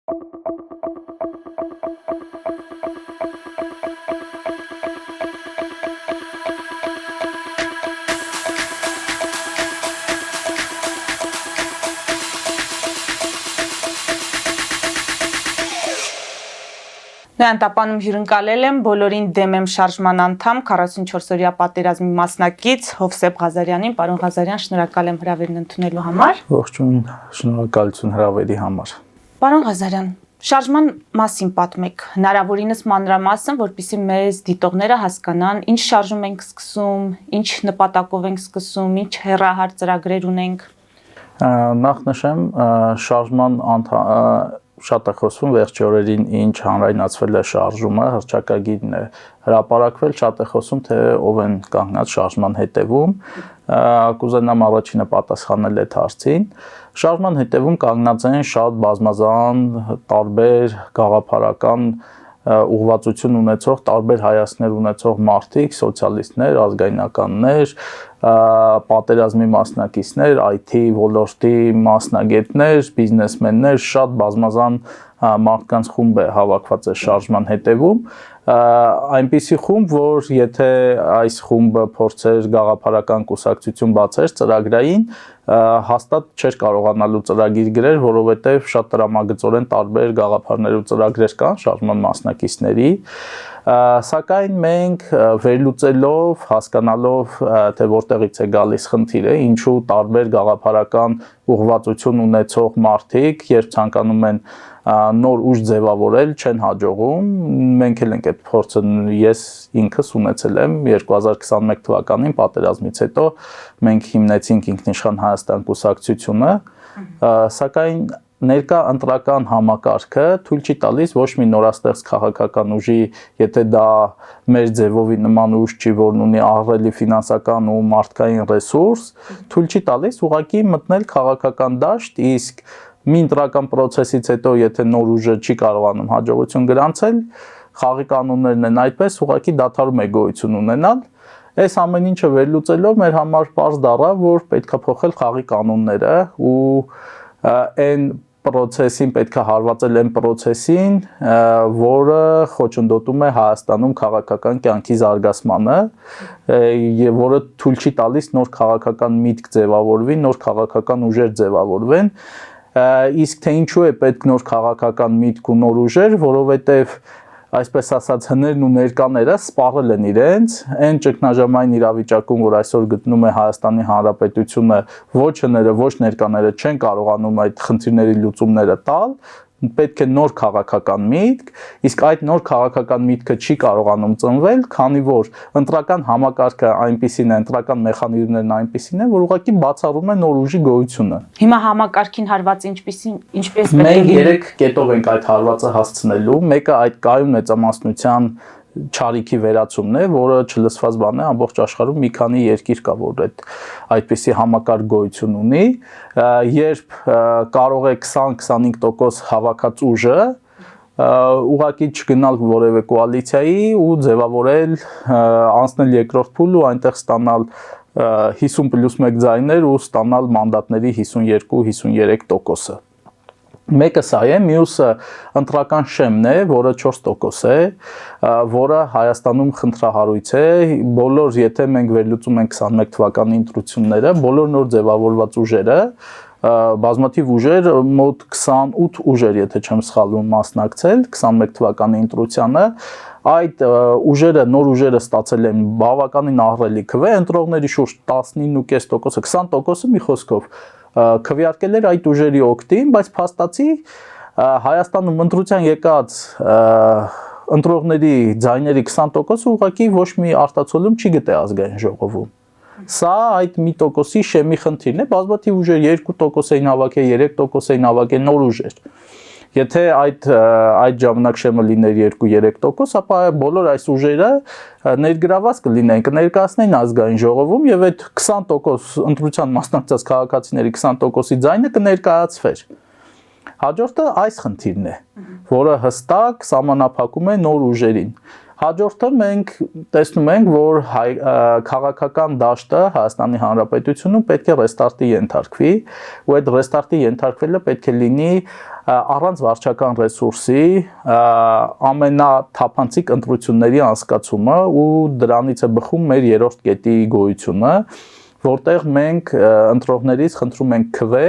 Նոյանտապանում հյուրընկալել եմ բոլորին դեմ եմ շարժման անդամ 44-օրյա պատերազմի մասնակից Հովսեփ Ղազարյանին։ Պարոն Ղազարյան, շնորհակալ եմ հրավերն ընդունելու համար։ Ողջույն, շնորհակալություն հրավերի համար։ Պարոն Ղազարյան, շարժման մասին պատմեք, հնարավորինս մանրամասն, որպեսզի մեզ դիտողները հասկանան, ինչ շարժում ենք սկսում, ինչ նպատակով ենք սկսում, ինչ հեռահար ծրագրեր ունենք։ Նախ նշեմ, շարժման շատ է խոսվում վերջի օրերին ինչ հանրայնացվել է շարժումը, հռչակագիրն է հրապարակվել, շատ է խոսում, թե ով են կանգնած շարժման հետևում, կուզենամ առաջինը պատասխանել այդ հարցին։ Շարժման հետևում կանգնած են շատ բազմազան, տարբեր գաղափարական ուղղվածություն ունեցող, տարբեր հայացքներ ունեցող մարդիկ, սոցիալիստներ, ազգայնականներ, պատերազմի մասնակիցներ, IT ոլորտի մասնագետներ, բիզնեսմեններ, շատ բազմազան մարդկանց խումբ է հավաքված է շարժման հետևում, այնպիսի խումբ, որ եթե այս խումբը փորձեր գաղափարական կուսակցություն բացեր ծրագրային, հաստատ չէր կարողանալու ծրագիր գրել, որովհետև շատ տրամագծորեն տարբեր գաղափարներ ու ծրագրեր կան շարժման մասնակիցների, սակայն մենք վերլուծելով, հասկանալով, թե որտեղից է գալիս խնդիրը, ինչու տարբեր գաղափարական ուղղվածություն ունեցող մարդիկ, երբ ցանկանում են նոր ուժ ձևավորել, չեն հաջողում, մենք էլ ենք այդ փորձը, ես ինքս ունեցել եմ 2021 թվականին պատերազմից հետո մենք հիմնեցինք Ինքնիշխան Հայաստան կուսակցությունը, սակայն ներկա ընտրական համակարգը թույլ չի տալիս ոչ մի նորաստեղծ քաղաքական ուժի, եթե դա մեր ձևովի նման ուժ չի, որն ունի ահռելի ֆինանսական ու մարդկային ռեսուրս, թույլ չի տալիս ուղղակի մտնել քաղաքական դաշտ, իսկ մի ընտրական process-ից հետո եթե նոր ուժը չի կարողանում հաջողություն գրանցել, խաղի կանոններն են այդպես, ուղղակի դադարում է գոյություն ունենալ։ Այս ամեն ինչը վերլուծելով մեր համար պարզ դառավ, որ պետք է փոխել խաղի կանոնները ու այն process-ին պետք է հարվածել այն process-ին, որը խոչընդոտում է Հայաստանում քաղաքական կյանքի զարգացմանը, եւ որը թույլ չի տալիս նոր քաղաքական միտք ձևավորվի, նոր քաղաքական ուժեր ձևավորվեն, իսկ թե ինչու է պետք նոր քաղաքական միտք ու նոր ուժեր, որովհետեւ այսպես ասած հներն ու ներկաները սպառել են իրենց, այն ճգնաժամային իրավիճակում, որ այսօր գտնում է Հայաստանի Հանրապետությունը, ոչ հները, ոչ ներկաները չեն կարողանում այդ խնդիրների լուծումները տալ, պետք է նոր քաղաքական միտք, իսկ այդ նոր քաղաքական միտքը չի կարողանում ծնվել, քանի որ ընտրական համակարգը այնպիսին է, ընտրական մեխանիզմներն այնպիսին են, որ ուղղակի բացառում է նոր ուժի գոյությունը։ Հիմա համակարգին հարվածը ինչպես մենք 3 կետով ենք այդ հարվածը հասցնելու, մեկը այդ կայուն մեծամասնության չարիքի վերացումն է, որը չլսված բան է, ամբողջ աշխարհում մի քանի երկիր կա, որ այդպիսի համակարգ գոյություն ունի, երբ կարող է 20-25% հավաքած ուժը ուղղակի չգնալ որևէ կոալիցիայի ու ձևավորել, անցնել երկրորդ փուլ ու այնտեղ ստանալ 50+1 ձայներ ու ստանալ մանդատների 52-53%-ը։ Մեկը սա է, մյուսը ընտրական շեմն է, որը 4% է, որը Հայաստանում խնդրահարույց է, բոլոր, եթե մենք վերլուծում ենք 21 թվականի ընտրությունները, բոլոր նոր ձևավորված ուժերը, բազմաթիվ ուժեր, մոտ 28 ուժեր, եթե չեմ սխալվում, մասնակցել 21 թվականի ընտրությանը, այդ ուժերը, նոր ուժերը ստացել են բավականին ահռելի քվե, ընտրողների շուրջ 19.5%, 20%-ը մի խոսքով քվեարկել էր այդ ուժերի օգտին, բայց փաստացի Հայաստանում ընտրության եկած ընտրողների ձայների 20%-ը ուղղակի ոչ մի արտացոլում չի գտե ազգային ժողովում։ Սա այդ մի տոկոսի շեմի խնդիրն է, բազմաթիվ ուժեր 2% էին հավաքել, 3% էին հավաքել նոր ուժեր։ Եթե այդ ժամանակ շեմը լիներ 2-3%, ապա բոլոր այս ուժերը ներգրաված կլինեն, կներկայացնեն ազգային ժողովում եւ այդ 20% ընտրության մասնակցած քաղաքացիների 20%-ի ձայնը կներկայացվեր։ Հաջորդը այս խնդիրն է, որը հստակ սահմանափակում է նոր ուժերին։ Հաջորդը մենք տեսնում ենք, որ քաղաքական դաշտը Հայաստանի Հանրապետությունում պետք է ռեստարտի ենթարկվի, ու այդ ռեստարտի ենթարկվելը պետք է լինի առանց վարչական ռեսուրսի ամենաթափանցիկ ընտրությունների անցկացումը ու դրանից է բխում մեր երրորդ կետի գոյությունը, որտեղ մենք ընտրողներից խնդրում ենք քվե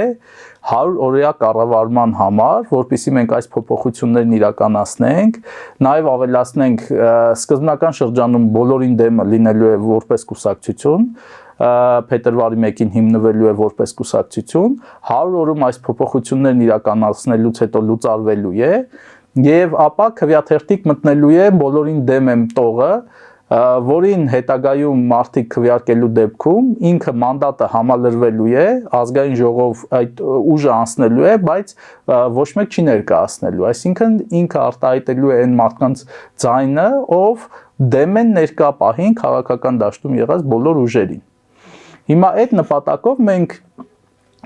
100 օրյա կառավարման համար, որպեսզի մենք այս փոփոխություններն իրականացնենք, նաև ավելացնենք սկզբնական շրջանում բոլորին դեմը լինելու է որպես կուսակցություն, փետրվարի 1-ին հիմնվելու է որպես կուսակցություն, 100 օրում այս փոփոխություններն իրականացնելուց հետո լուծարվելու է, եւ ապա քվեաթերթիկ մտնելու է բոլորին դեմ եմ տողը, որին հետագայում մարդիկ քվեարկելու դեպքում ինքը մանդատը համալրվելու է, ազգային ժողով այդ ուժը անցնելու է, բայց ոչ մեկ չի ներկայացնելու, այսինքն ինքը արտահայտելու է այն մարդկանց ձայնը, ով դեմ են ներկա պահին քաղաքական դաշտում եղած բոլոր ուժերին։ Հիմա այդ նպատակով մենք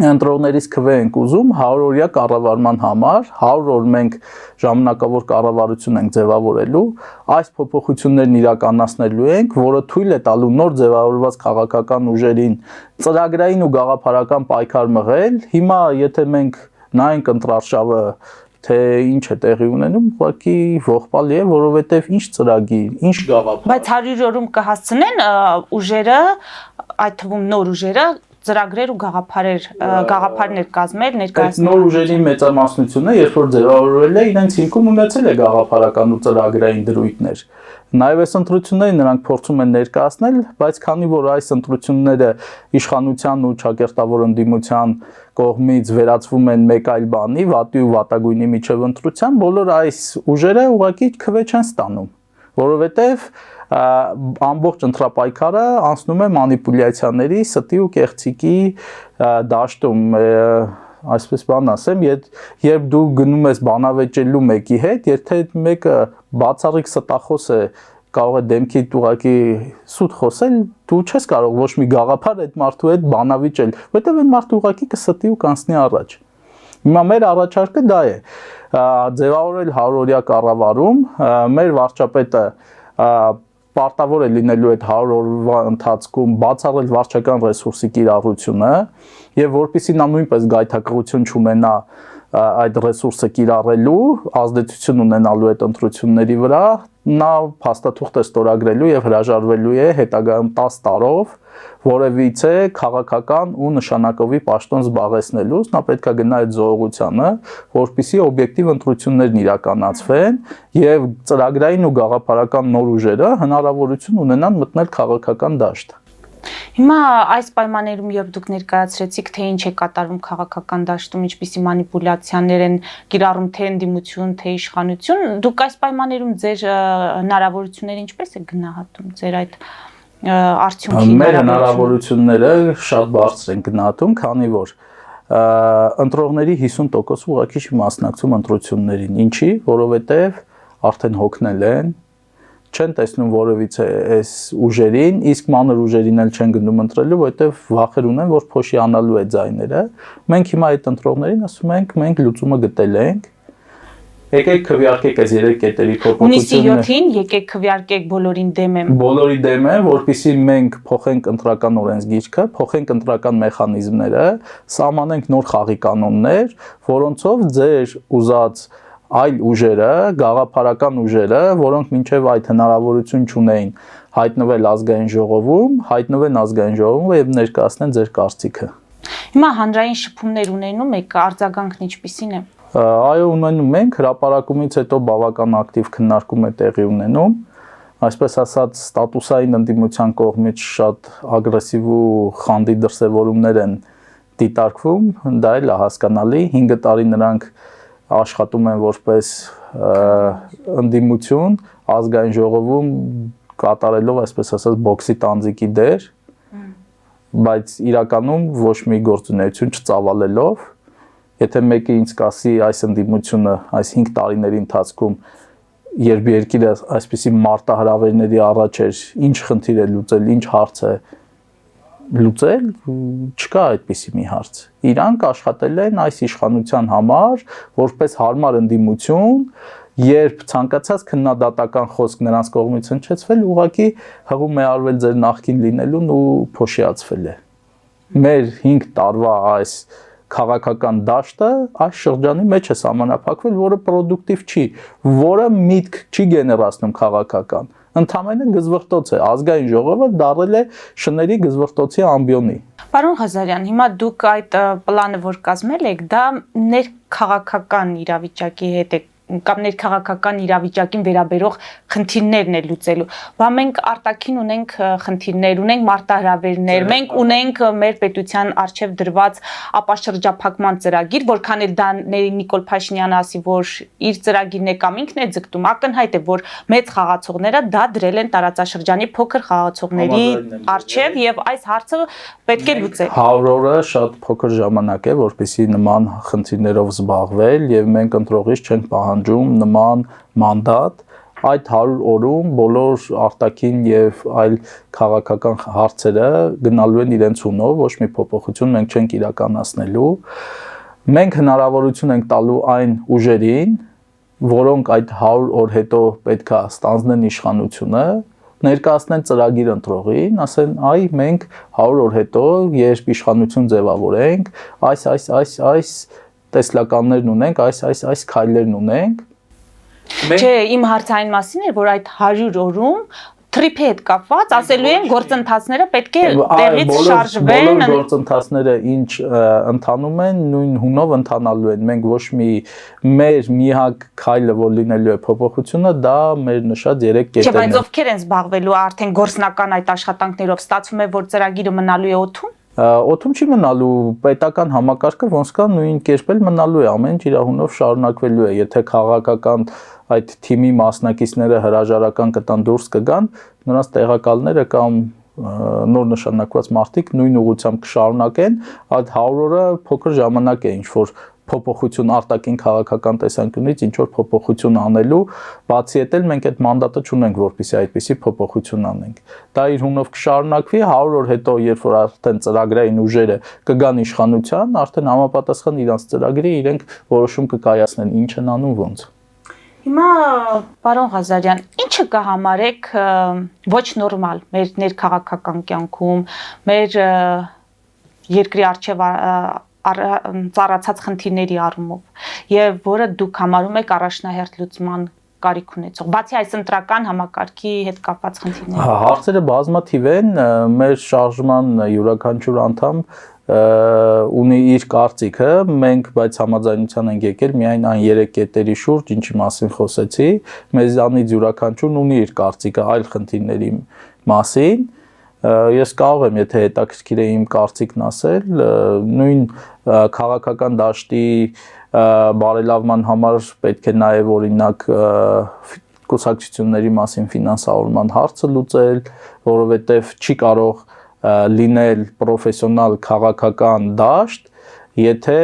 ընտրողներից քվե ենք ուզում 100 օրյա կառավարման համար, 100 օր մենք ժամանակավոր կառավարություն ենք ձևավորելու, այս փոփոխություններն իրականացնելու ենք, որը թույլ է տալու նոր ձևավորված քաղաքական ուժերին ծրագրային ու գաղափարական պայքար մղել։ Հիմա եթե մենք նայենք ընտրարշավը, թե ինչ է տեղի ունենում, ուղղակի ողբալի է, որովհետև ինչ ծրագիր, ինչ գաղափար։ Բայց 100 օրում կհասցնեն ուժերը, այդ թվում նոր ուժերը ծրագրեր ու գաղափարներ կազմել, ներկայացնել։ Նոր ուժերի մեծամասնությունը, երբ որ ձևավորվել է, իրենց հիմքում ունեցել է գաղափարական ու ծրագրային դրույթներ։ Նաև այս ընտրությունները նրանք փորձում են ներկայացնել, բայց քանի որ այս ընտրությունները իշխանության ու ճակերտավոր ընդդիմության կողմից վերածվում են մեկ այլ բանի, վատի ու վատագույնի միջև ընտրության, բոլոր այս ուժերը ուղղակի քվե չեն ստանում, որովհետև ամբողջ ընտրապայքարը անցնում է մանիպուլյացիաների, ստի ու կեղծիքի դաշտում, այսպես բան ասեմ, երբ դու գնում ես բանավեճելու մեկի հետ, եթե մեկը բացառիկ ստախոս է, կարող է դեմքիդ ուղղակի սուտ խոսել, դու չես կարող ոչ մի գաղափար այդ մարդու հետ բանավիճել, որովհետև այդ մարդը ուղղակի կստի ու կանցնի առաջ։ Հիմա մեր առաջարկը դա է, ձևավորել 100 օրյա կառավարում, մեր վարչապետը պարտավոր է լինելու այդ 100 օրվա ընթացքում բացառել վարչական ռեսուրսի կիրառությունը եւ որpիսի նա նույնպես գայթակղություն չունենա այդ ռեսուրսը կիրառելու, ազդեցություն ունենալու այդ ընտրությունների վրա, նա փաստաթուղթ է ստորագրելու եւ հրաժարվելու է հետագայում 10 տարով որևիցե քաղաքական ու նշանակովի պաշտոն զբաղեցնելուց, նա պետք է գնա այդ զողողությանը, որպեսզի օբյեկտիվ ընտրություններն իրականացվեն եւ ծրագրային ու գաղափարական նոր ուժերը հնարավորություն ունենան մտնել քաղաքական դաշտ։ Հիմա այս պայմաններում երբ դուք ներկայացրեցիք, թե ինչ է կատարվում քաղաքական դաշտում, ինչպիսի մանիպուլյացիաներ են կիրառում թե ընդդիմություն, թե իշխանություն, դուք այս պայմաններում ձեր հնարավորությունները ինչպես եք գնահատում, ձեր այդ արդյունքի մեր հնարավորությունները շատ բարձր են գնահատում, քանի որ ընտրողների 50% ուղղակի չի մասնակցում ընտրություններին, ինչի, որովհետև արդեն հոգնել են, չեն տեսնում որևիցե այս ուժերին, իսկ մանր ուժերին էլ չեն գնում ընտրելու, որովհետև վախեր ունեն, որ փոշիանալու է ձայները։ Մենք հիմա այդ ընտրողներին ասում ենք, մենք լուծումը գտել ենք։ Եկեք քվեարկեք այս 3 կետերի փոփոխությունները։ Հունիսի 7-ին եկեք քվեարկեք բոլորին դեմ եմ։ Բոլորի դեմ է, որpիսի մենք փոխենք ընտրական օրենսգիրքը, փոխենք ընտրական մեխանիզմները, սահմանենք նոր խաղի կանոններ, որոնցով ձեր ուզած այլ ուժերը, գաղափարական ուժերը, որոնք մինչև այդ հնարավորություն չունեին հայտնվել ազգային ժողովում, հայտնվեն ազգային ժողովում եւ ներկայացնեն ձեր կարծիքը։ Հիմա հանրային շփումներ ունենում եք, արձագանքն ինչպիսին է։ Այո, ունենում ենք, հրապարակումից հետո բավական ակտիվ քննարկում է տեղի ունենում, այսպես ասած ստատուսային ընդդիմության կողմից շատ ագրեսիվ ու խանդի դրսևորումներ են դիտարկվում, դա էլ է հասկանալի, 5 տարի նրանք աշխատում են որպես ընդդիմություն, ազգային ժողովում կատարելով, այսպես ասած, բոքսի տանձիկի դեր, բայց իրականում ոչ մի գործունեություն չծավալելով, եթե մեկը ինձ կասի այս ընդդիմությունը այս 5 տարիների ընթացքում, երբ երկիրը այսպիսի մարտահրավերների առաջ էր, ինչ խնդիր է լուծել, ինչ հարց է լուծել, չկա այդպիսի մի հարց։ Իրանք աշխատել են այս իշխանության համար, որպես հարմար ընդդիմություն երբ ցանկացած քննադատական խոսք նրանց կողմից հնչեցվել, ուղղակի հղում է արվել ձեր նախքին լինելուն ու փոշիացվել է։ Մեր 5 տարվա այս քաղաքական դաշտը այս շրջանի մեջ է սահմանափակվել, որը պրոդուկտիվ չի, որը միտք չի գեներացնում քաղաքական։ Ընդհանրապես գզվրտոց է, ազգային ժողովը դառել է շների գզվրտոցի ամբիոնի։ Պարոն Ղազարյան, հիմա դուք այդ պլանը, որ կազմել եք, դա ներքաղաքական իրավիճակի հետ է կամ ներքաղաքական իրավիճակին վերաբերող խնդիրներն է լուծելու։ Բա մենք արտաքին ունենք խնդիրներ, ունենք մարտահրավերներ, մենք ունենք մեր պետության արչև դրված ապաշրջափակման ծրագիր, որքան էլ դա Նիկոլ Փաշինյանը ասի, որ իր ծրագիրն է կամ ինքն է ձգտում, ակնհայտ է, որ մեծ խաղացողները դա դրել են տարածաշրջանի փոքր խաղացողների արչև եւ այս հարցը պետք է լուծել։ 100 օրը շատ փոքր ժամանակ է, որպեսզի նման խնդիրներով զբաղվել եւ մենք ընտրողից չենք պահանջում նման մանդատ։ Այդ 100 օրում բոլոր արտաքին եւ այլ քաղաքական հարցերը գնալու են իրենց ունով, ոչ մի փոփոխություն մենք չենք իրականացնելու։ Մենք հնարավորություն ենք տալու այն ուժերին, որոնք այդ 100 օր հետո պետքա ստանձնեն իշխանությունը, ներկայացնեն ծրագիր ընտրողին, ասեն, այ մենք 100 օր հետո երբ իշխանություն ձևավորենք, այս տեսլականներն ունենք, այս քայլերն ունենք։ Չէ, իմ հարցը այն մասին է, որ այդ 100 օրում թրիփի հետ կապված ասելու են գործընթացները պետք է տեղից շարժվեն։ Բոլոր գործընթացները ինչ ընթանում են, նույն հունով ընթանալու են։ Մենք ոչ մեր միակ քայլը, որ լինելու է փոփոխությունը, դա մեր նշած 3 կետերն են։ Չէ, բայց ովքեր են զբաղվելու արդեն գործնական այդ աշխատանքներով, ստացվում է, որ ծրագիրը մնալու է օդում։ Օդում չի մնալու, պետական համակարգը ոնց կա նույն կերպ էլ մնալու է, ամեն ինչ իր հունով շարունակվելու է։ Եթե քաղաքական այդ թիմի մասնակիցները հրաժարական կտան դուրս կգան, նրանց տեղակալները կամ նոր նշանակված մարդիկ նույն ուղղությամբ կշարունակեն, այդ 100 օրը փոքր ժամանակ է ինչ որ փոփոխություն արտաքին քաղաքական տեսանկյունից ինչ որ փոփոխություն անելու, բացի այդ էլ մենք այդ մանդատը չունենք, որպեսզի այդպիսի փոփոխություն անենք։ Դա իր հունով կշարունակվի 100 օր հետո, երբ որ արդեն ծրագրային ուժերը կգան իշխանության, արդեն համապատասխան իրանց ծրագրի իրենք որոշում կկայացնեն, ինչ են անում ոնց։ Հիմա պարոն Ղազարյան, ինչը կհամարեք ոչ նորմալ մեր ներքաղաքական կյանքում, մեր երկրի արչև ծառացած խնդիրների առումով եւ որը դուք համարում եք առաջնահերթ լուծման կարիք ունեցող, բացի այս ընտրական համակարգի հետ կապված խնդիրները։ Հարցերը բազմաթիվ են, մեր շարժման յուրաքանչյուր անդամ ունի իր կարծիքը, մենք բայց համաձայնության ենք եկել միայն այն 3 կետերի շուրջ, ինչի մասին խոսեցի, մեզանից յուրաքանչյուրն ունի իր կարծիքը այլ խնդիրների մասին։ Ես կարող եմ, եթե հետաքրքիր է իմ կարծիքն ասել, նույն քաղաքական դաշտի բարելավման համար պետք է նաև օրինակ կուսակցությունների մասին ֆինանսավորման հարցը լուծել, որովհետև չի կարող լինել պրոֆեսիոնալ քաղաքական դաշտ, եթե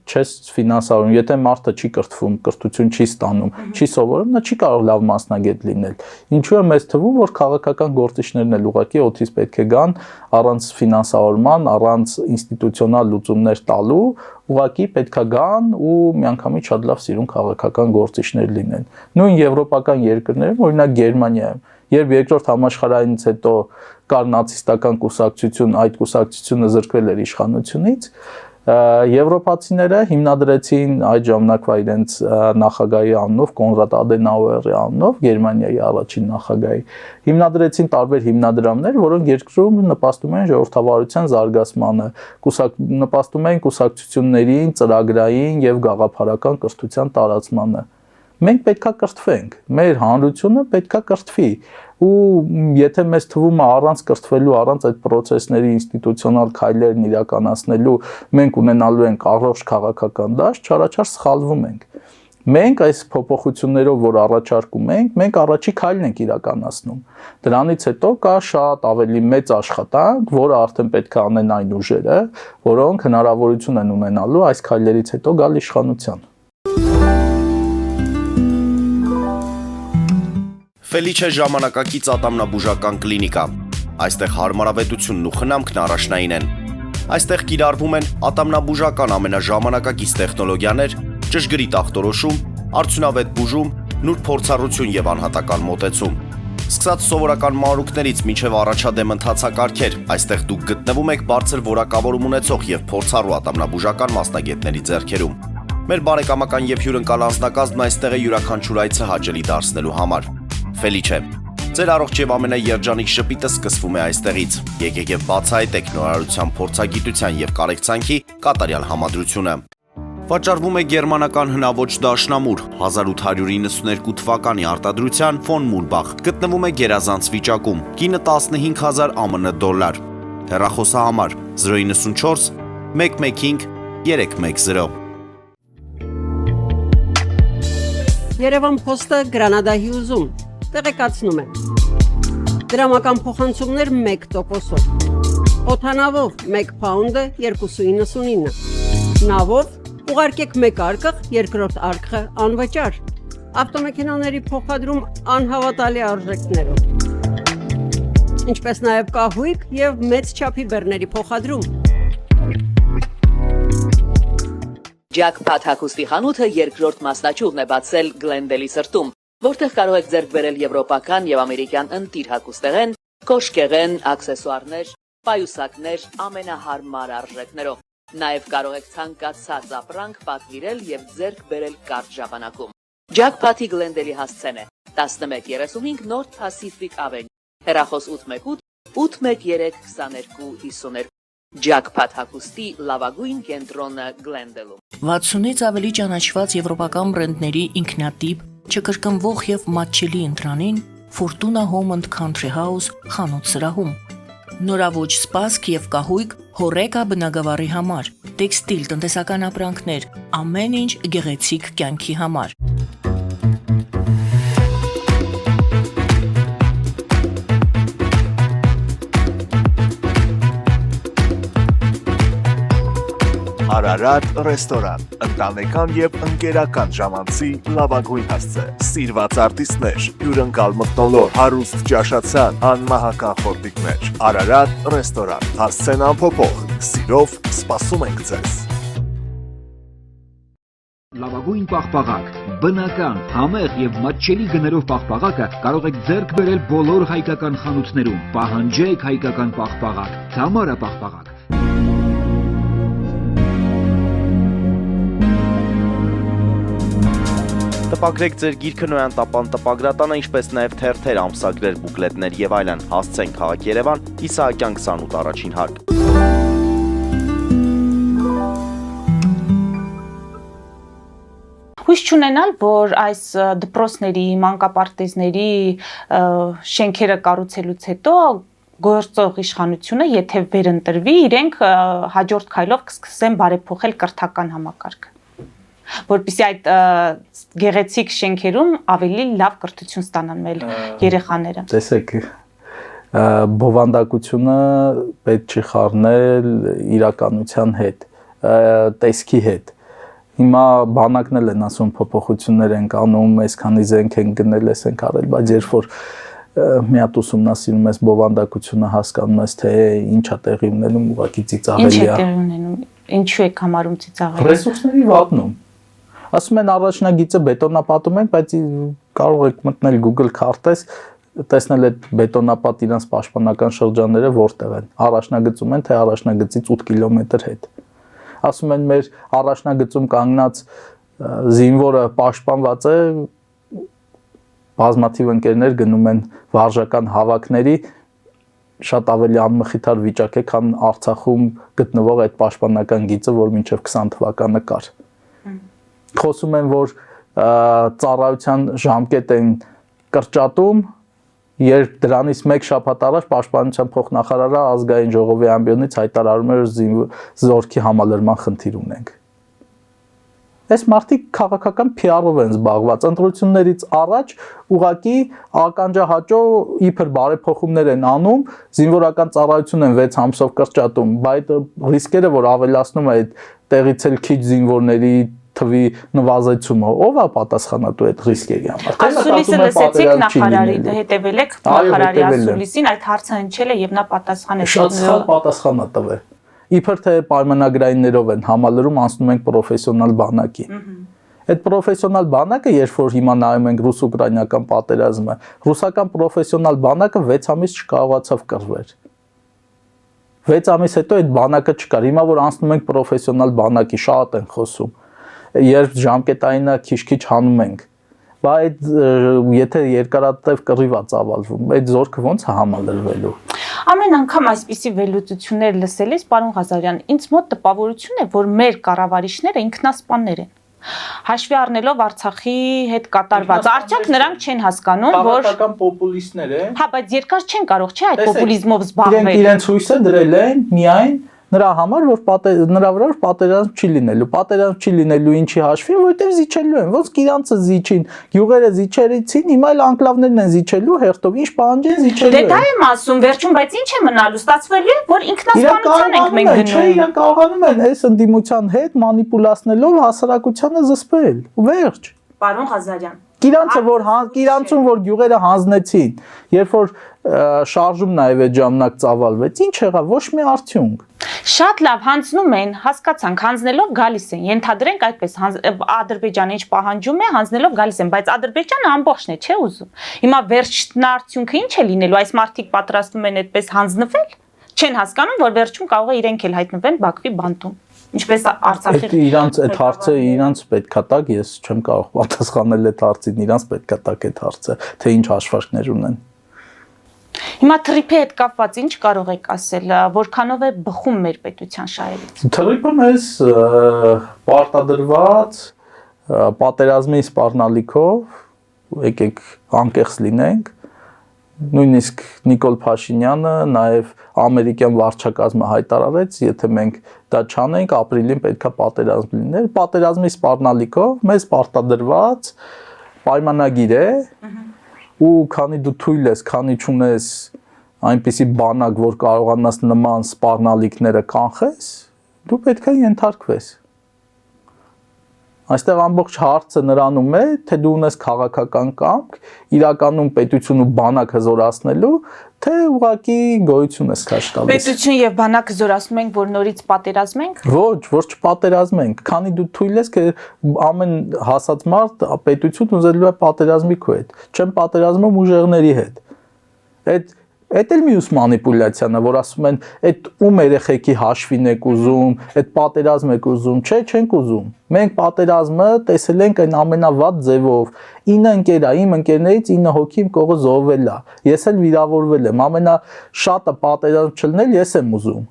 չես ֆինանսավորում, եթե մարդը չի կրթվում, կրթություն չի ստանում, չի սովորում, նա չի կարող լավ մասնագետ լինել։ Ինչու է մեզ թվում, որ քաղաքական գործիչներն էլ ուղղակի օդից պետք է գան առանց ֆինանսավորման, առանց ինստիտուցիոնալ լուծումներ տալու, ուղղակի պետք է գան ու միանգամից շատ լավ սիրուն քաղաքական գործիչներ լինեն։ Նույն եվրոպական երկրներում, օրինակ Գերմանիայում, երբ երկրորդ համաշխարհայինից հետո կար նացիստական կուսակցություն, այդ կուսակցությունը զրկվել էր իշխանությունից, եվրոպացիները հիմնադրեցին այդ ժամանակվա իրենց նախագահի անունով, Կոնրադ Ադենաուերի անունով, Գերմանիայի առաջին նախագահի, հիմնադրեցին տարբեր հիմնադրամներ, որոնք երկրում նպաստում են ժողովրդավարության զարգացմանը, նպաստում են կուսակցություններին, ծրագրային եւ գաղափարական կրթության տարածմանը։ Մենք պետքա կրթվենք, մեր հանրությունը պետքա կրթվի ու եթե մեզ թվում է առանց կրթվելու, առանց այդ process-ների ինստիտուցիոնալ քայլերն իրականացնելու մենք ունենալու ենք առողջ քաղաքական դաշտ, չարաչար սխալվում ենք։ Մենք այս փոփոխություններով, որ առաջարկում ենք, մենք առաջի քայլն ենք իրականացնում։ Դրանից հետո կա շատ ավելի մեծ աշխատանք, որը արդեն պետք է անեն այն ուժերը, որոնք հնարավորություն են ունենալու այս քայլերից հետո գալ իշխանության։ Ֆելիչե ժամանակակից ատամնաբուժական կլինիկա։ Այստեղ հարմարավետությունն ու խնամքն առաջնային են։ Այստեղ կիրառվում են ատամնաբուժական ամենաժամանակակից տեխնոլոգիաներ, ճշգրիտ ախտորոշում, արդյունավետ բուժում նուրբ փորձառություն եւ անհատական մոտեցում։ Սկսած սովորական մանրուքներից մինչև առաջադեմ ընթացակարգեր, այստեղ դուք գտնվում եք բարձր որակավորում ունեցող եւ փորձառու ատամնաբուժական մասնագետների ձեռքերում։ Մեր բարեկամական եւ հյուրընկալ անձնակազմն այստեղ է յուրաքանչյուր այցը հաճելի դարձնելու համար։ Ֆելիչե, ձեր առողջ եւ ամենաերջանիկ շպիտը սկսվում է այստեղից։ Եկեք եւ բացահայտեք նորարարության փորձագիտության եւ կարեկցանքի կատարյալ համադրությունը։ Վաճառվում է գերմանական հնաոճ դաշնամուր 1892 թվականի արտադրության ֆոն Մուրբախ, գտնվում է գերազանց վիճակում, կինը 15000 ԱՄՆ դոլար, հեռախոսահամար 094 115 310։ Երևան փոստը Գրանադա Հյուզում, տեղեկացնում է։ Դրամական փոխանցումներ 1%-ով, օդանավով 1 պաունդը 2.99, նավով ուղարկեք մեկ արկղ, երկրորդ արկղը անվճար, ավտոմեքենաների փոխադրում անհավատալի արժեքներով, ինչպես նաև կահույք և մեծ չափի բեռների փոխադրում։ Ջաքփաթ հագուստի խանութը երկրորդ մասնաճյուղն է բացել Գլենդելի սրտում, որտեղ կարող եք ձեռք բերել եվրոպական և ամերիկյան ընտիր հագուստեղեն, կոշկեղեն, աքսեսուարներ, պայուսակներ ամենահարմար արժեքներով։ Նաև կարող եք ցանկացած ապրանք պատվիրել եւ ձեռք բերել կարճ ժամանակում։ Ջաքփաթի Գլենդելի հասցեն է 1135 North Pacific Avenue, հեռախոս 818 813 2252։ Ջաքփաթ հագուստի լավագույն կենտրոնը Գլենդելում։ 60-ից ավելի ճանաչված եվրոպական բրենդների ինքնատիպ, չկրկնվող եւ մատչելի ընտրանին Fortuna Home and Country House խանութ սրահում։ Նորավոճ սպասք եւ կահույք հորեկա բնագավառի համար, տեքստիլ տնտեսական ապրանքներ, ամեն ինչ գեղեցիկ կյանքի համար։ Արարատ ռեստորան, ընտանեկան եւ ընկերական ժամանցի լավագույն հասցե, սիրված արտիստներ, հյուրընկալ մթնոլորտ, հարուստ ճաշացան, անմահական խորտիկներ։ Արարատ ռեստորան, հասցեն անփոփոխ, սիրով սպասում ենք ձեզ։ Լավագույն պաղպաղակ, բնական, համեղ եւ մատչելի գներով պաղպաղակը կարող եք ձեռք բերել բոլոր հայկական խանութներում։ Պահանջեք հայկական պաղպաղակ, Թամարա պաղպաղակ։ Տպագրեք ձեր գիրքը Նոյան տապան տպագրատանը, ինչպես նաև թերթեր, ամսագրեր, բուկլետներ եւ այլն։ Հասցեն քաղաք Երևան, Իսահակյան 28 առաջին հարկ։ Հույս չունենալ, որ այս դպրոցների, մանկապարտեզների շենքերը կառուցելուց հետո գործող իշխանությունը, եթե վերընտրվի, իրենք հաջորդ քայլով կսկսեն բարեփոխել կրթական համակարգը, որպեսզի այդ գեղեցիկ շենքերում ավելի լավ կրթություն ստանան մեր երեխաները։ Տեսեք, բովանդակությունը պետք չի խառնել իրականության հետ, տեսքի հետ։ Հիմա բանակն էլ են ասում փոփոխություններ են անում, այսքանի զենք են գնել, էս են արել, բայց երբ որ մի հատ ուսումնասիրում ես բովանդակությունը, հասկանում ես, թե ինչա տեղի ունենում, ուղղակի ծիծաղելի է։ Ինչ է տեղի ունենում, ինչու եք համարում ծիծաղելի։ Ռեսուրսների վատնում։ Ասում են առաջնագիծը բետոնապատում են, բայց կարող եք մտնել Google քարտեզ, տեսնել այդ բետոնապատ իրանց պաշտպանական շրջանները որտեղ են։ Առաջնագծում են, թե առաջնագծից 8 կիլոմետր հետ։ Ասում են մեր առաջնագծում կանգնած զինվորը պաշտպանված է, բազմաթիվ ընկերներ գնում են վարժական հավաքների, շատ ավելի անմխիթար վիճակ է, քան Արցախում գտնվող այդ պաշտպանական գիծը, որ մինչև 20 թվականը կար։ Խոսում են, որ ծառայության ժամկետ են կրճատում, երբ դրանից մեկ շաբաթ առաջ Պաշտպանության փոխնախարարը ազգային ժողովի ամբիոնից հայտարարում էր զորքի համալրման խնդիր ունենք։ Այս մարդիկ քաղաքական PR-ով են զբաղված, ընտրություններից առաջ ուղղակի ականջահաճո իբր բարեփոխումներ են անում, զինվորական ծառայություն են 6 ամսով կրճատում, բայց ռիսկերը, որ ավելացնում է այդ տեղից էլ քիչ զինվորների թվի նվազեցումը, ով է պատասխանատու այդ ռիսկերի համար։ Ասուլիսը լսեցիք նախարարի, հետևել եք նախարարի ասուլիսին, այդ հարցը հնչել է եւ նա պատասխանեց։ Շատ սխալ պատասխան է տվել։ Իբր թե պայմանագրայիններով են համալրում, անցնում ենք պրոֆեսիոնալ բանակի։ Այդ պրոֆեսիոնալ բանակը, երբ որ հիմա նայում ենք ռուս-ուկրաինական պատերազմը, ռուսական պրոֆեսիոնալ բանակը 6 ամիս չկարողացավ կռվել։ 6 ամիս հետո այդ բանակը չկար։ Հիմա որ անցնում ենք պրոֆեսիոնալ բանակի, շատ են խոսում։ Երբ ժամկետայինը քիչ-քիչ հանում ենք, բայց եթե երկարատև կռիվ է ծավալվում, այդ զորքը ոնց է համալրվելու։ Ամեն անգամ այսպիսի վերլուծություններ լսելիս, պարոն Ղազարյան, ինձ մոտ տպավորություն է, որ մեր կառավարիչները ինքնասպաններ են։ Հաշվի առնելով Արցախի հետ կատարված, արդյոք նրանք չեն հասկանում, որ քաղաքական պոպուլիստներ են։ հա, բայց երկար չեն կարող, չէ՞, այդ պոպուլիզմով Իրենք զբաղվել։ իրենց հույսը դրել են միայն նրա համար, որ նրա վրա պատերազմ չի լինելու։ Պատերազմ չի լինելու ինչի հաշվին, որովհետև զիջելու են։ Ոնց իրանցը զիջին, գյուղերը զիջերեցին, հիմա էլ անկլավներն են զիջելու հերթով, ինչ պահանջեն զիջելու Դե են։ դա եմ ասում, վերջում, բայց ինչ է մնալու, ստացվելու է, որ ինքնասպանության ենք մենք Չէ, գնում։ իրենք կարողանում են այս ընդդիմության հետ մանիպուլացնելով հասարակությանը զսպել։ Վերջ։ Պարոն Ղազարյան, Իրանցում որ գյուղերը հանձնեցին, երբ որ շարժում նաև այդ ժամանակ ծավալվեց, ինչ եղավ, ոչ մի արդյունք։ շատ լավ հանձնում են, հասկացանք, հանձնելով գալիս են։ Ենթադրենք այդպես, Ադրբեջանը ինչ պահանջում է, հանձնելով գալիս են, բայց Ադրբեջանը ամբողջն է, չէ՞ ուզում։ Հիմա վերջնարդյունքը ինչ է լինելու, այս մարդիկ պատրաստվում են այդպես հանձնվել, չեն հասկանում, որ վերջում կարող է իրենք էլ հայտնվեն Բաքվի բանտում։ Ինչպես Արցախի Իրանց այդ հարցը իրանց պետքա տակ, ես չեմ կարող պատասխանել այդ հարցին, իրանց պետքա տակ այդ հարցը, թե ինչ հաշվարկներ ունեն։ Հիմա թրիփի հետ կապված ինչ կարող եք ասել, որքանով է բխում մեր պետության շահերից։ Թրիփը մեզ պարտադրված պատերազմի սպառնալիքով, եկեք անկեղծ լինենք, նույնիսկ Նիկոլ Փաշինյանը նաև ամերիկյան վարչակազմը հայտարարեց, եթե մենք դա չանենք, ապրիլին պետքա պատերազմ լիներ, պատերազմի սպառնալիքով մեզ պարտադրված պայմանագիր է, ու քանի դու թույլ ես, քանի չունես այնպիսի բանակ, որ կարողանաս նման սպառնալիքները կանխես, դու պետքա ենթարկվես։ Այստեղ ամբողջ հարցը նրանում է, թե դու ունես քաղաքական կամք, իրականում պետություն ու բանակ հզորացնելու, թե ուղղակի գոյություն ես քաշ տալիս։ Պետություն եւ բանակ զորացնում ենք, որ նորից պատերազմենք։ Ոչ, որ չպատերազմենք, քանի դու թույլ ես, ամեն հասած մարդ պետություն ուզելու է պատերազմի քո հետ, չեմ պատերազմում ուժեղների հետ։ Այդ էլ մյուս մանիպուլյացիան է, որ ասում են, այդ ում երեխեքի հաշվին եք ուզում, այդ պատերազմ եք ուզում, չէ, չենք ուզում։ Մենք պատերազմը տեսել ենք այն ամենավատ ձևով։ 9 ընկեր է, իմ ընկերներից 9 հոգի իմ կողը զոհվել է։ Ես էլ վիրավորվել եմ, ամենաշատը պատերազմ չլնել ես եմ ուզում։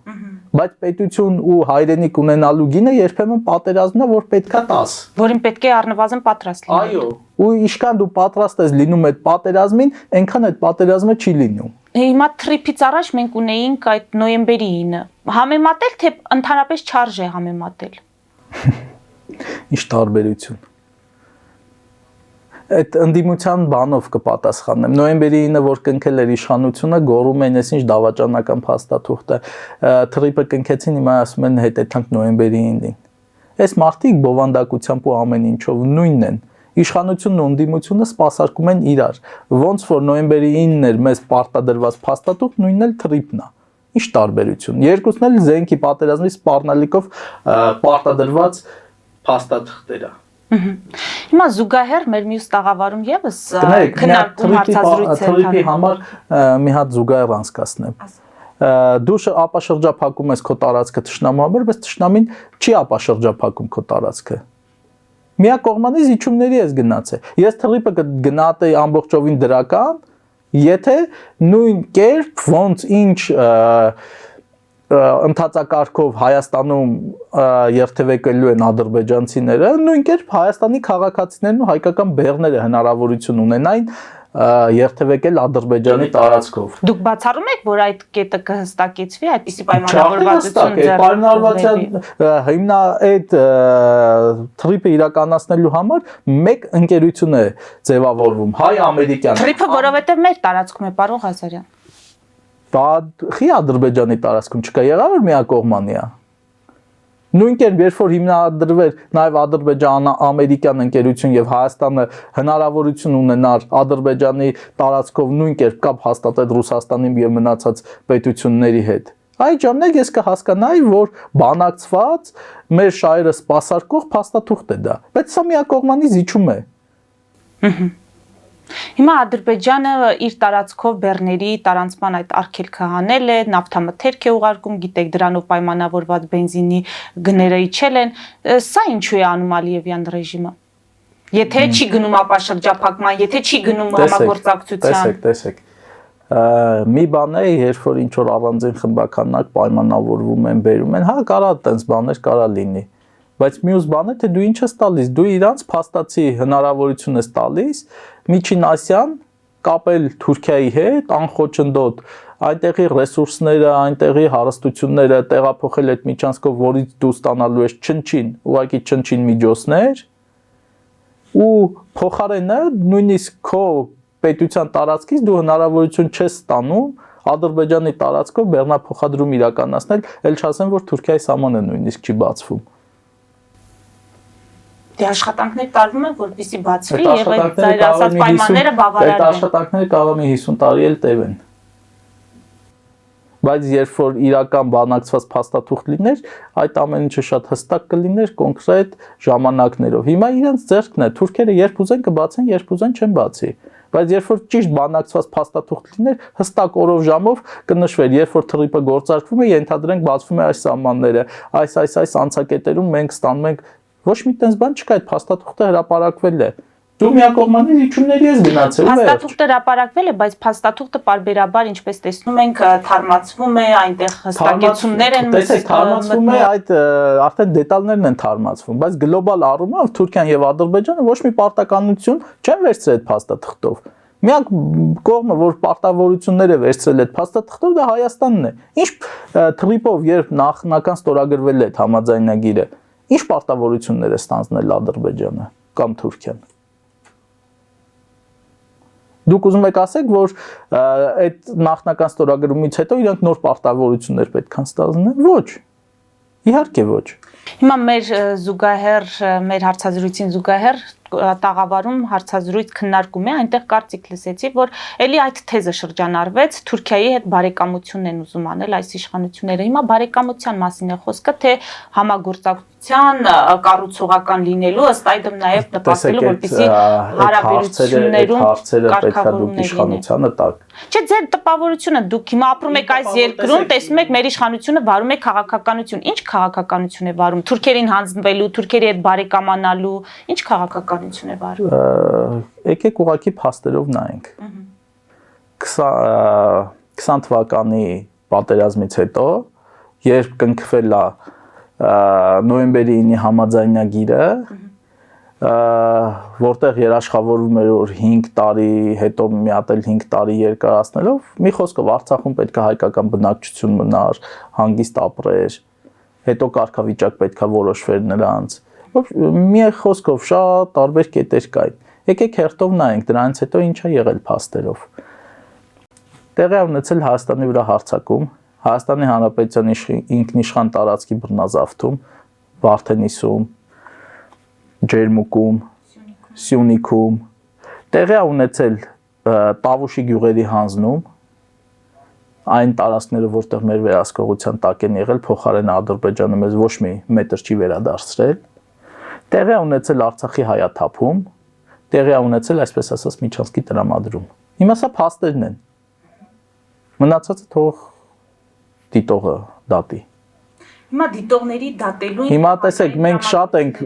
Բայց պետություն ու հայրենիք ունենալու գինը երբեմն պատերազմն է, որ պետքա տաս։ Որին պետք է առնվազն պատրաստ լինել։ Այո, ու ինչքան դու պատրաստ ես լինում այդ պատերազմին, այնքան այդ պատերազմը չի լինում։ Հիմա թրիփից առաջ մենք ունեինք այդ նոյեմբերի 9-ը։ Համեմատել թե ընդհանրապես չարժե համեմատել։ Ինչ տարբերություն։ Այդ ընդդիմության բանով կպատասխանեմ։ Նոյեմբերի 9-ը, որ կնքել էր իշխանությունը, գոռում են, այսինչ դավաճանական փաստաթուղթ է։ Թրիփը կնքեցին, հիմա ասում են հետեթանք նոյեմբերի 9-ին։ Այս մարդիկ բովանդակությամբ ու ամեն ինչով նույնն են։ Իշխանությունն ու ընդդիմությունը սպասարկում են իրար։ Ոնց որ նոյեմբերի 9-ն էր մեզ պարտադրված փաստաթուղթ, նույնն էլ թրիփն է։ Ինչ տարբերություն։ Երկուսն էլ զենքի պատերազմի սպառնալիքով պարտադրված փաստաթղթեր է։ Հիմա զուգահեռ մեր մյուս տաղավարում եւս քննարկում հարցազրույց է։ Թրիփի համար մի հատ զուգահեռ անցկացնեմ։ Դու ապաշրջափակում ես քո տարածքը թշնամու համար, բայց թշնամին չի ապաշրջափակում քո տարածքը։ Միակողմանի զիջումների ես գնացել։ Ես թրիփը գնահատեի ամբողջովին դրական, եթե նույն կերպ ոնց ինչ ընթացակարգով Հայաստանում երթևեկելու են ադրբեջանցիները, նույն կերպ Հայաստանի քաղաքացիներն ու հայկական բեռները հնարավորություն ունենային երթևեկել Ադրբեջանի տարածքով։ Դուք բացառում եք, որ այդ կետը կհստակեցվի, այդպիսի պայմանավորվածություն հիմնա այդ թրիփը իրականացնելու համար մեկ ընկերություն է ձևավորվում, հայ-ամերիկյան։ Թրիփը որովհետև մեր տարածքում է, պարոն Ղազարյան։ Դա խի Ադրբեջանի տարածքում չկա, եղավ որ միակողմանի է։ Նույն կերպ, երբ որ հիմնադրվեր նաև Ադրբեջան-ամերիկյան ընկերություն եւ Հայաստանը հնարավորություն ունենար Ադրբեջանի տարածքով նույն կերպ կապ հաստատել Ռուսաստանի եւ մնացած պետությունների հետ, Այդ ժամանակ ես կհասկանայի, որ բանակցված մեր շահերը սպասարկող փաստաթուղթ է դա, բայց սա միակողմանի զիջում է։ Հիմա Ադրբեջանը իր տարածքով բեռների տարանցման այդ արգելքը հանել է, նավթամթերք է ուղարկում, գիտեք, դրանով պայմանավորված բենզինի գները իջել են։ Սա ինչու է անում Ալիևյան ռեժիմը։ Եթե չի գնում ապաշրջափակման, եթե չի գնում համագործակցության։ Տեսեք։ Մի բան է, երբ որ ինչ որ առանձին խմբականակ պայմանավորվում են, բերում են, հա, կարա տենց բաներ կարա լինի։ Բայց մյուս բան է, թե դու ինչ ես տալիս, դու իրանց փաստացի հնարավորություն ես տալիս Միջին Ասիան կապել Թուրքիայի հետ, անխոչնդոտ այնտեղի ռեսուրսները, այնտեղի հարստությունները տեղափոխել այդ միջանցքով, որից դու ստանալու ես չնչին, ուղղակի չնչին միջոցներ, ու փոխարենը նույնիսկ քո պետության տարածքից դու հնարավորություն չես ստանում Ադրբեջանի տարածքով բեռնափոխադրում իրականացնել, ել չասեմ, որ Թուրքիայի սահմանը նույնիսկ չի բացվում։ Դե աշխատանքներ տարվում են, որպեսզի բացվի եւ այդ ծայր ասած պայմանները բավարարվեն։ Այդ աշխատանքները կարող է 50 տարի էլ տևեն։ Բայց երբ որ իրական բանակցված փաստաթուղթ լիներ, այդ ամեն ինչը շատ հստակ կլիներ կոնկրետ ժամանակներով։ Հիմա իրենց ձեռքն է, թուրքերը երբ ուզեն կբացեն, երբ ուզեն չեն բացի։ Բայց երբ որ ճիշտ բանակցված փաստաթուղթ լիներ, հստակ օրով ժամով կնշվեր, երբ որ թռիպը գործարկվում է, ենթադրենք բացվում է այս սահմանները, այս անցակետերում մենք ստանում ենք ոչ մի տես բան չկա, այդ փաստաթուղթը հրապարակվել է։ Դու միակողմանի զիջումների ես գնացել, վերջ։ Փաստաթուղթը հրապարակվել է, բայց փաստաթուղթը պարբերաբար, ինչպես տեսնում ենք, թարմացվում է, այնտեղ հստակեցումներ են։ Տեսեք, թարմացվում է, այդ արդեն դետալներն են թարմացվում, բայց գլոբալ առումով Թուրքիան եւ Ադրբեջանը ոչ մի պարտականություն չեն վերցրել այդ փաստաթղթով։ Միակ կողմը, որ պարտավորություններ է վերցրել այդ փաստաթղթով, դա Հայաստանն է։ Ինչ թռիպով, երբ նախնական ստորագրվել է այդ համաձայնագիրը, ինչ պարտավորություններ է ստանձնել Ադրբեջանը կամ Թուրքիան։ Դուք ուզում եք ասեք, որ այդ նախնական ստորագրումից հետո իրանք նոր պարտավորություններ պետք է ստանձնեն։ Ոչ։ Իհարկե ոչ։ Հիմա մեր զուգահեռ, մեր հարցազրույցին զուգահեռ տաղավարում հարցազրույց քննարկում է, այնտեղ կարծիք լսեցի, որ ելի այդ թեզը շրջանառվեց, Թուրքիայի հետ բարեկամությունն են ուզում անել այս իշխանությունները։ Հիմա բարեկամության մասին է խոսքը, թե համագործակցության կառուցողական լինելու, ըստ այդմ նաև նպաստելու, որպեսզի հարաբերություններում կարգավորումներ իշխանությանը տակ։ Չէ, ձեր տպավորությունը դուք հիմա ապրում եք այս երկրում, տեսնում եք մեր իշխանությունը վարում է քաղաքականություն։ Ինչ քաղաքականություն է վարում։ Թուրքերին հանձնվելու, թուրքերի հետ բարեկամանալու, ինչ քաղաքականություն է վարում։ Եկեք ուղղակի փաստերով նայենք։ 20 թվականի պատերազմից հետո, երբ կնքվել է նոյեմբերի 9-ի համաձայնագիրը, որտեղ երաշխավորվում էր որ 5 տարի հետո մի հատ էլ 5 տարի երկարացնելով, մի խոսքով Արցախում պետք է հայկական բնակչություն մնար, հանգիստ ապրեր, հետո կարգավիճակ պետք է որոշվեր նրանց։ Մի խոսքով շատ տարբեր կետեր կային։ Եկեք հերթով նայենք դրանից հետո ինչ է եղել փաստերով։ Տեղի է ունեցել Հայաստանի վրա հարձակում, Հայաստանի Հանրապետության ինքնիշխան տարածքի բռնազավթում, Վարդենիսում, Ջերմուկում, Սյունիքում, տեղի է ունեցել Տավուշի գյուղերի հանձնում, այն տարածքները, որտեղ մեր վերահսկողության տակ են եղել, փոխարեն Ադրբեջանը մեզ ոչ մի մետր չի վերադարձրել, տեղի է ունեցել Արցախի հայաթափում, տեղի է ունեցել, այսպես ասած, միջանցքի տրամադրում։ Հիմա սա փաստերն են։ Մնացածը թող դիտողը դատի։ Հիմա դիտողների դատելու։ Հիմա տեսեք, մենք շատ ենք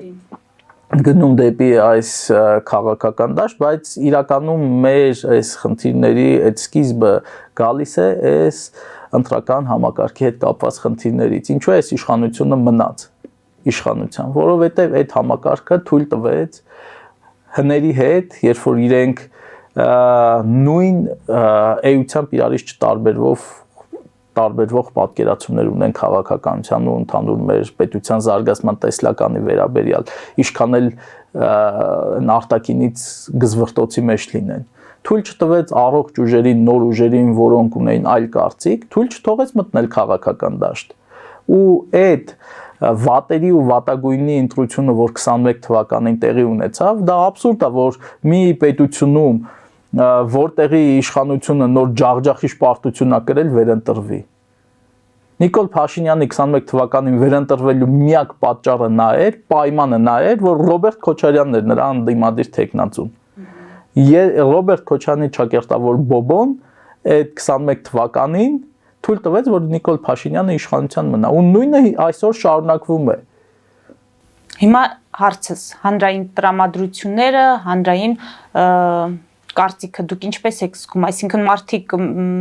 գնում դեպի այս քաղաքական դաշտ, բայց իրականում մեր այս խնդիրների այդ սկիզբը գալիս է այս ընտրական համակարգի հետ կապված խնդիրներից։ Ինչու է այս իշխանությունը մնաց իշխանության, որովհետև այդ համակարգը թույլ տվեց հների հետ, երբ որ իրենք նույն էությամբ իրարից տարբերվող պատկերացումներ ունեն քաղաքականության ու ընդհանուր մեր պետության զարգացման տեսլականի վերաբերյալ, ինչքան էլ արտաքինից գզվռտոցի մեջ լինեն։ Թույլ չտվեց առողջ ուժերին, նոր ուժերին, որոնք ունեին այլ կարծիք, թույլ չթողեց մտնել քաղաքական դաշտ։ Ու այդ վատերի ու վատագույնի ընտրությունը, որ 21 թվականին տեղի ունեցավ, դա աբսուրդ է, որ մի պետությունում որտեղի իշխանությունը նոր ջախջախիչ պարտություն ա կրել վերընտրվի։ Նիկոլ Փաշինյանի 21 թվականին վերընտրվելու միակ պատճառը նա էր, պայմանը նա էր, որ Ռոբերտ Քոչարյանն էր նրա անդիմադիր թեկնածուն։ Ռոբերտ Քոչարյանի ճակերտավոր Բոբոն այդ 21 թվականին թույլ տվեց, որ Նիկոլ Փաշինյանը իշխանության մնա, ու նույնը այսօր շարունակվում է։ Հիմա հարցս հանրային տրամադրությունները, հանրային կարծիքը դուք ինչպես եք զգում, այսինքն մարդիկ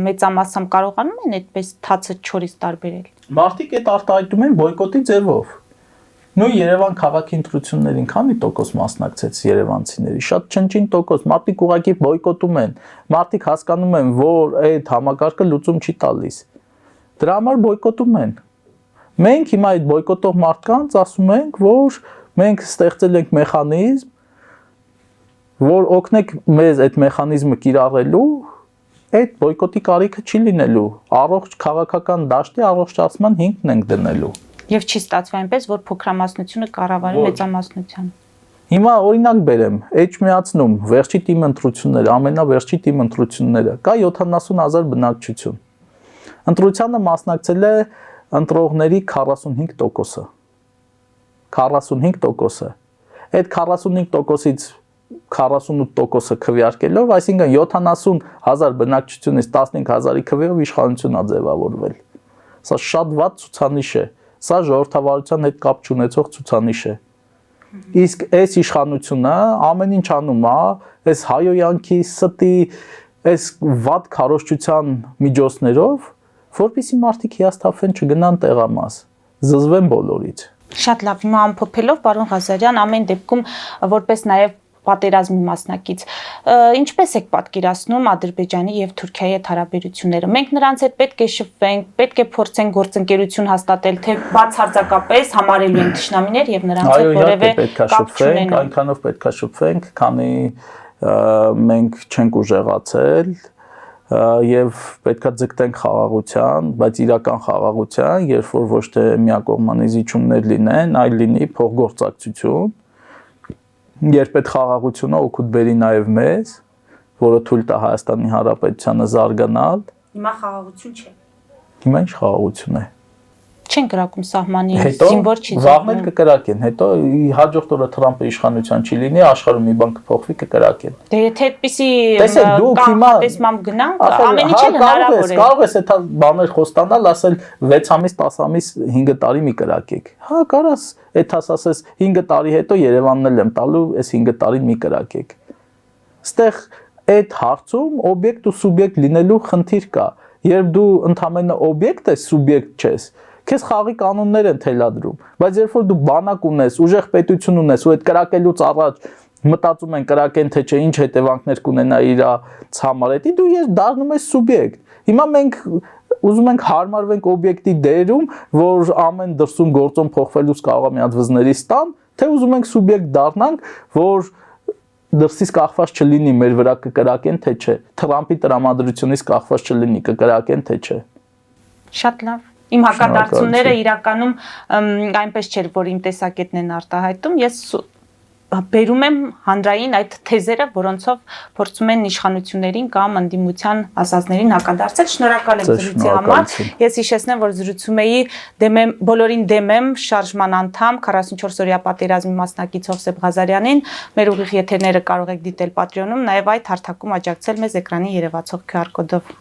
մեծամասամբ կարողանում են այդպես թացը չորից տարբերել։ Մարդիկ այդ արտահայտում են բոյկոտի ձևով։ Նույն Երևան քաղաքի ընտրություններին քանի տոկոս մասնակցեց երևանցիների, շատ չնչին տոկոս, մարդիկ ուղղակի բոյկոտում են, մարդիկ հասկանում են, որ այդ համակարգը լուծում չի տալիս։ Դրա համար բոյկոտում են։ Մենք հիմա այդ բոյկոտող մարդկանց ասում ենք, որ մենք ստեղծել ենք մեխանիզմ, որ օգնեք մեզ այդ մեխանիզմը կիրառելու, այդ բոյկոտի կարիքը չի լինելու, առողջ քաղաքական դաշտի առողջացման հիմքն ենք դնելու։ Եվ չի ստացվում այնպես, որ փոքրամասնությունը կառավարի մեծամասնությանը։ Հիմա օրինակ բերեմ, Էջմիածնում վերջի թիմ ընտրությունները, ամենավերջի թիմ ընտրությունները, կա 70,000 բնակչություն։ Ընտրությանը մասնակցել է ընտրողների 45%-ը։ 45%-ը։ Այդ 45%-ից 48%-ը քվեարկելով, այսինքն 70,000 բնակչությունից 15,000-ի քվեով իշխանություն է ձևավորվել։ Սա շատ վատ ցուցանիշ է։ Սա ժողովրդավարության հետ կապ չունեցող ցուցանիշ է։ Իսկ այս իշխանությունը ամեն ինչ անում է, այս հայոյանքի, ստի, այս վատ քարոզչության միջոցներով, որպեսզի մարդիկ հիասթափվեն, չգնան տեղամաս, զզվեն բոլորից։ Շատ լավ, հիմա ամփոփելով, պարոն Ղազարյան, ամեն դեպքում որպես նաև պատերազմի մասնակից, ինչպես եք պատկերացնում Ադրբեջանի եւ Թուրքիայի հետ հարաբերությունները։ Մենք նրանց հետ պետք է շփվենք, պետք է փորձենք գործընկերություն հաստատել, թե բացարձակապես համարելու ենք թշնամիներ եւ նրանց հետ որևէ կապ չունենալ։ Այնքանով պետք է շփվենք, քանի մենք չենք ուժեղացել եւ պետքա ձգտենք խաղաղության, բայց իրական խաղաղության, երբ որ ոչ թե միակողմանի զիջումներ լինեն, այլ լինի փոխգործակցություն, երբ այդ խաղաղությունը օգուտ բերի նաեւ մեզ, որը թույլ տա Հայաստանի Հանրապետությանը զարգանալ։ Հիմա խաղաղություն չէ։ Հիմա ինչ խաղաղություն է։ Չեն կրակում սահմանի, Հետո զինվոր չի վաղն կկրակեն, հետո հաջորդ օրը Թրամփը իշխանության չի լինի, աշխարհում մի բան կփոխվի, կկրակեն։ Դե եթե այդպիսի կանխատեսմամբ գնանք, ամեն ինչ հնարավոր է։ Կարող ես այդ բաներ խոստանալ, ասել 6 ամիս, 10 ամիս, 5 տարի մի կրակեք։ Հա, կարաս, այդտաս ասես 5 տարի հետո Երևանն էլ եմ տալու, այս 5 տարին մի կրակեք։ Այստեղ այդ հարցում օբյեկտ ու սուբյեկտ լինելու խնդիր կա։ Երբ դու ընդամենը օբյեկտ ես, սուբյեկտ չես, քեզ խաղի կանոններ են թելադրում, բայց երբ որ դու բանակ ունես, ուժեղ պետություն ունես ու այդ կրակելուց առաջ մտածում են կրակեն թե չէ, ինչ հետևանքներ կունենա իր համար, դա դու դառնում ես սուբյեկտ։ Հիմա մենք ուզում ենք հարմարվենք օբյեկտի դերում, որ ամեն դրսում գործոն փոխվելուց կարող է մի հատ վզների ստան, թե ուզում ենք սուբյեկտ դառնանք, որ դրսից կախված չլինի մեր վրա կկրակեն թե չէ, Թրամփի տրամադրությունից կախված չլինի կկրակեն թե չէ։ Շատ լավ։ Իմ հակադարձությունները իրականում այնպես չէր, որ իմ տեսակետն են արտահայտում, ես բերում եմ հանրային այդ թեզերը, որոնցով փորձում են իշխանություններին կամ ընդդիմության ասածներին հակադարձել։ Շնորհակալ եմ զրույցի համար։ Ես հիշեցնեմ, որ զրուցում էի բոլորին դեմ եմ շարժման անդամ 44 օրյա պատերազմի մասնակից Հովսեփ Ղազարյանին։ Մեր ուղիղ եթերները կարող եք դիտել Patreon-ում, նաև այդ հարթակում աջակցել մեզ էկրանին երևացող QR կոդով։